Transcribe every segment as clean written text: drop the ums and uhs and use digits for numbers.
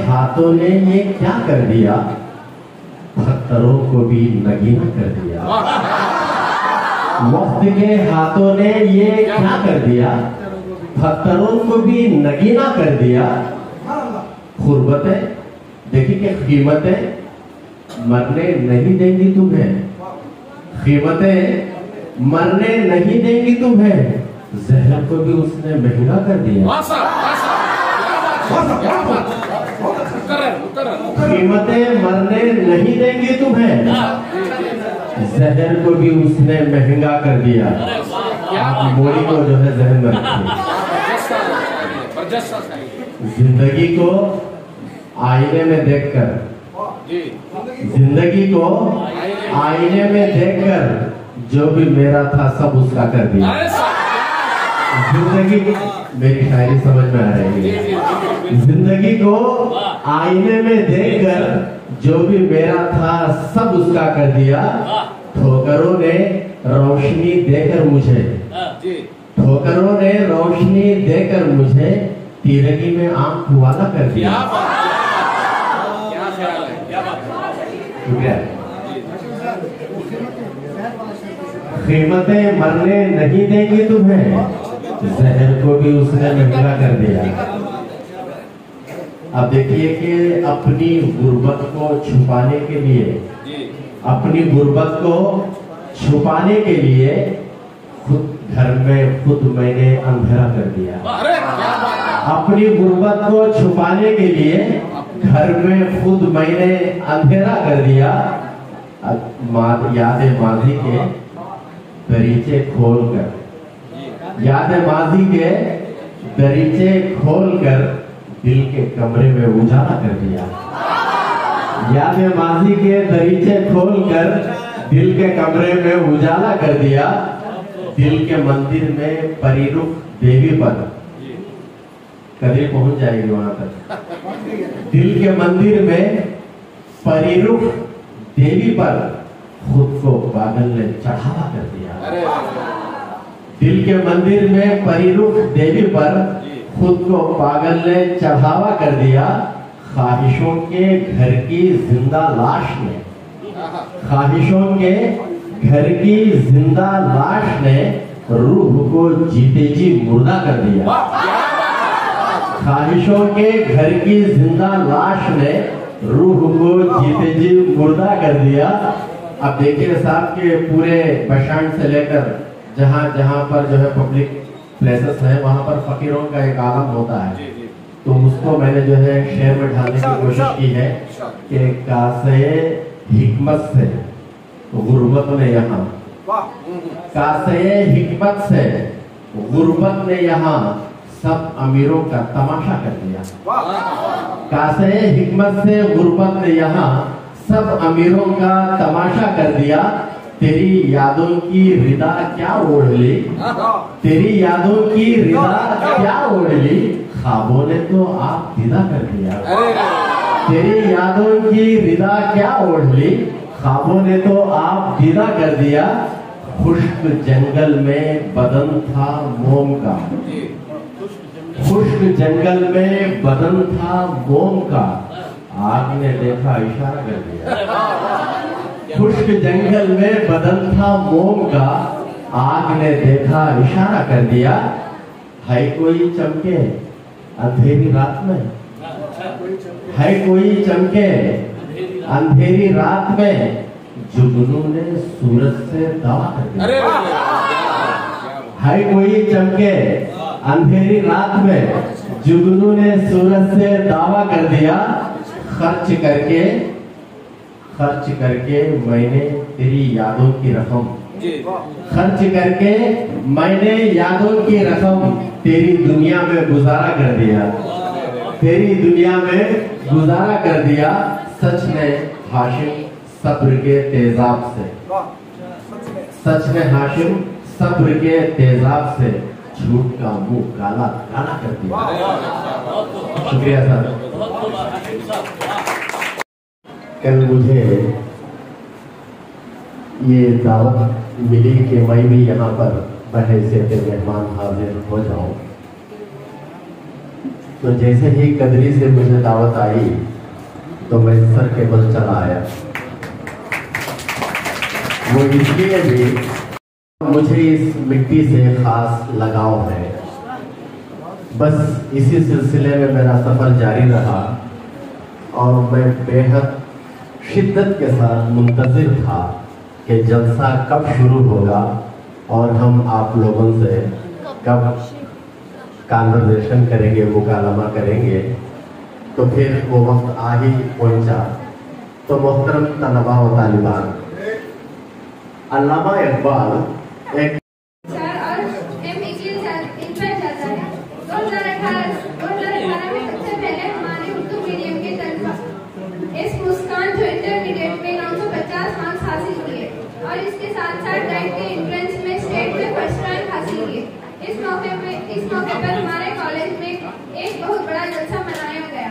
हाथों ने ये क्या कर दिया, पत्थरों को भी नगीना कर दिया। वक्त के हाथों ने ये क्या कर दिया, पत्थरों को भी नगीना कर दिया। खुरबतें देखिए कि कीमतें मरने नहीं देंगी तुम्हें, कीमतें मरने नहीं देंगी तुम्हें, जहर को भी उसने महंगा कर दिया। कीमतें मरने नहीं देंगी तुम्हें, जहर को भी उसने महंगा कर दिया। आप मोड़ी को जो है जहन में रखिए। जिंदगी को आईने में देखकर, जिंदगी को आईने में देखकर जो भी मेरा था सब उसका कर दिया। जिंदगी, मेरी शायरी समझ में आ रही है। जिंदगी को आईने में देखकर जो भी मेरा था सब उसका कर दिया। ठोकरों ने रोशनी देकर मुझे, ठोकरों ने रोशनी देकर मुझे तिरंगी में आंख वाला कर दिया। कीमतें मरने नहीं देंगी तुम्हें, जहर को भी उसने महंगा कर दिया। अब देखिए कि अपनी गुर्बत को छुपाने के लिए, अपनी गुर्बत को छुपाने के लिए खुद घर में खुद मैंने अंधेरा कर दिया। अपनी गुर्बत को छुपाने के लिए घर में खुद मैंने अंधेरा कर दिया। यादें माजी के दरीचे खोलकर, यादें माजी के दरीचे खोलकर दिल के कमरे में उजाला कर दिया। यादें माजी के दरीचे खोलकर दिल के कमरे में उजाला कर दिया। दिल के मंदिर में परिरुख देवी पर, कदरी पहुंच जाएगी वहां तक। दिल के मंदिर में परिरुख देवी पर खुद को पागल ने चढ़ावा कर दिया। दिल के मंदिर में परिरुख देवी पर खुद को पागल ने चढ़ावा कर दिया। ख्वाहिशों के घर की जिंदा लाश ने, ख्वाहिशों के घर की जिंदा लाश ने रूह को जीते जी मुर्दा कर दिया। ख्वाहिशों के घर की जिंदा लाश ने रूह को जीते जी मुर्दा कर दिया। अब देखिए साहब के पूरे बशान से लेकर जहाँ जहाँ पर जो है पब्लिक प्लेसेस है वहाँ पर फकीरों का एक आलम होता है। तो उसको मैंने जो है शेर में ढालने की कोशिश की है कि कासे हिकमत से गुर्बत ने यहाँ, कासे हिकमत से गुर्बत ने यहाँ सब अमीरों का तमाशा कर दिया। कासे हिकमत से गुर्बत ने यहाँ सब अमीरों का तमाशा कर दिया। तेरी यादों की रिदा क्या ओढ़ ली, तेरी यादों की रिदा क्या ओढ़ ली, ख्वाबों ने तो आप विदा कर दिया। तेरी यादों की रिदा क्या ओढ़ ली, ख्वाबों ने तो आप विदा कर दिया। खुश्क जंगल में बदन था मोम का, खुश्क जंगल में बदन था मोम का, आग ने देखा इशारा कर दिया। खुश्क जंगल में बदन था मोम का, आग ने देखा इशारा कर दिया। है कोई चमके अंधेरी रात में, है कोई चमके अंधेरी रात में, जुगनू ने सूरज से दावा कर दिया। है कोई चमके अंधेरी रात में, जुगनू ने सूरज से दावा कर दिया। खर्च करके मैंने तेरी यादों की रकम, खर्च करके मैंने यादों की रकम तेरी दुनिया में गुजारा कर दिया, तेरी दुनिया में गुजारा कर दिया। सच ने हाशिम सब्र के तेजाब से, सच ने हाशिम सब्र के तेजाब से झूठ का मुंह काला काला कर दिया। शुक्रिया सर। कल मुझे ये दावत मिली कि मैं भी यहाँ पर बहैसियत मेहमान हाजिर हो जाऊं। तो जैसे ही कदरी से मुझे दावत आई तो मैं सर के बल चला आया। वो इसलिए भी मुझे इस मिट्टी से खास लगाव है। बस इसी सिलसिले में मेरा सफर जारी रहा और मैं बेहद शिद्दत के साथ मुंतज़िर था कि जलसा कब शुरू होगा और हम आप लोगों से कब कन्वर्सेशन करेंगे, मुकालमा करेंगे। तो फिर वो वक्त आ ही पहुंचा। तो मोहतरम तलबा व तालिबान, अल्लामा इकबाल एक और इसके साथ साथ डाइट के एंट्रेंस में स्टेट में फर्स्ट रैंक हासिल किए। इस मौके पर हमारे कॉलेज में एक बहुत बड़ा जलसा मनाया गया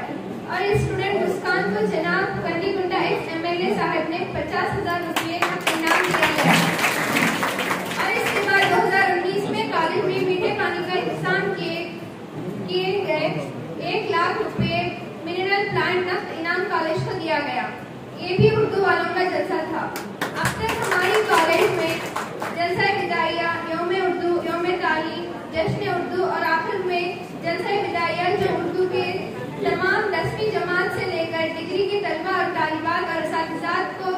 और इस स्टूडेंट मुस्कान को जनाब कंडीगुंडा एमएलए साहब ने 50,000 रुपये का इनाम दिया गया। और इसके बाद 2019 में कॉलेज में मीठे पानी का इंतजाम किए गए 1 लाख रुपये मिनरल प्लांट नफ्त इनाम कॉलेज को दिया गया। ये भी उर्दू वालों का जलसा था। अब तक हमारी कॉलेज में जलसा विदाइया, यौम उर्दू, यौम तालीम, जश्न उर्दू और आखिर में जलसा विदाइया जो उर्दू के तमाम 10वीं जमात से लेकर डिग्री के तलबा और तालिबात और असातिज़ात को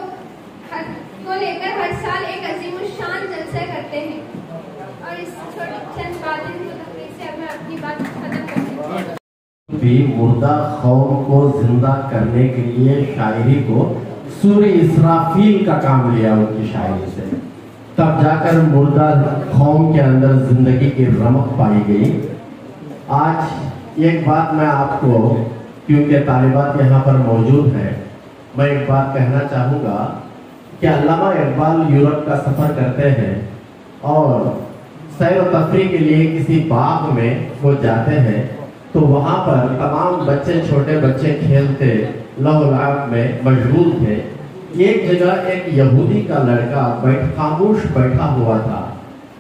लेकर हर साल एक अजीमुश्शान जलसा करते हैं। और इस चंद बातें से अब मैं अपनी बात खत्म करती हूँ। भी मुर्दा कौम को जिंदा करने के लिए शायरी को सूर्य इसराफील का काम लिया उनकी शायरी से, तब जाकर मुर्दा कौम के अंदर जिंदगी की रमक पाई गई। आज एक बात मैं आपको, क्योंकि तालिबात यहाँ पर मौजूद है, मैं एक बात कहना चाहूँगा कि अल्लामा इकबाल यूरोप का सफ़र करते हैं और सैर व तफरी के लिए किसी बाग में वो जाते हैं। तो वहाँ पर तमाम बच्चे, छोटे बच्चे खेलते लहू-लआब में मशगूल थे। एक जगह एक यहूदी का लड़का खामोश बैठा हुआ था।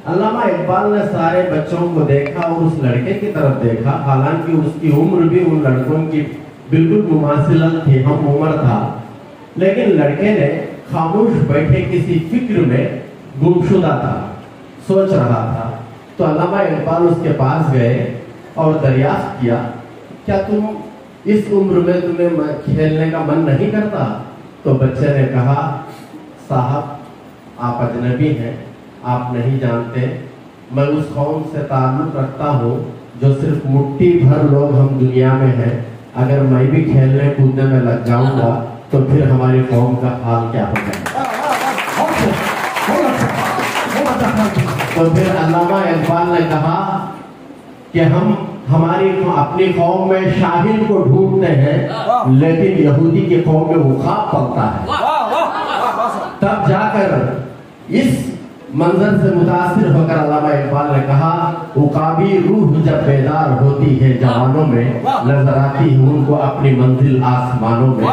अल्लामा इकबाल ने सारे बच्चों को देखा और उस लड़के की तरफ देखा। हालांकि उसकी उम्र भी उन लड़कों की बिल्कुल मुमासिलत थी, हम उम्र था, लेकिन लड़के ने खामोश बैठे किसी फिक्र में गुमशुदा था, सोच रहा था। तो अल्लामा इकबाल उसके पास गए और दरियाफ्त किया, क्या तुम इस उम्र में तुम्हें खेलने का मन नहीं करता? तो बच्चे ने कहा, साहब आप अजनबी हैं, आप नहीं जानते, मैं उस कौम से ताल्लुक रखता हूँ जो सिर्फ मुट्ठी भर लोग हम दुनिया में हैं। अगर मैं भी खेलने कूदने में लग जाऊंगा तो फिर हमारी कौम का हाल क्या होगा? तो फिर अल्लामा इकबाल ने कहा कि हम हमारी अपनी कौम में शाहिद को ढूंढते हैं, लेकिन यहूदी की कौम में उखाब पलता है। तब जाकर इस मंजर से मुतासिर होकर अल्लामा इकबाल ने कहा, उकाबी रूह जब बेदार होती है जवानों में, नजर आती है उनको अपनी मंजिल आसमानों में।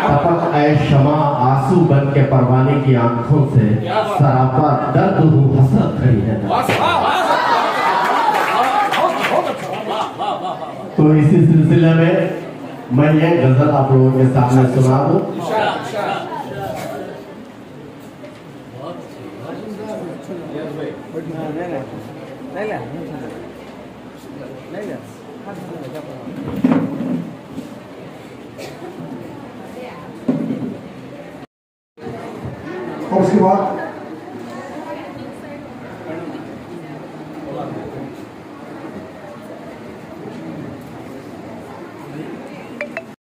तपक ऐ शमा आंसू बन के परवाने की आंखों से, सरापा दर्द हूँ हसरत खड़ी है। तो इसी सिलसिले में मैं ये गजल आप लोगों के सामने सुना दूं। और उसके बाद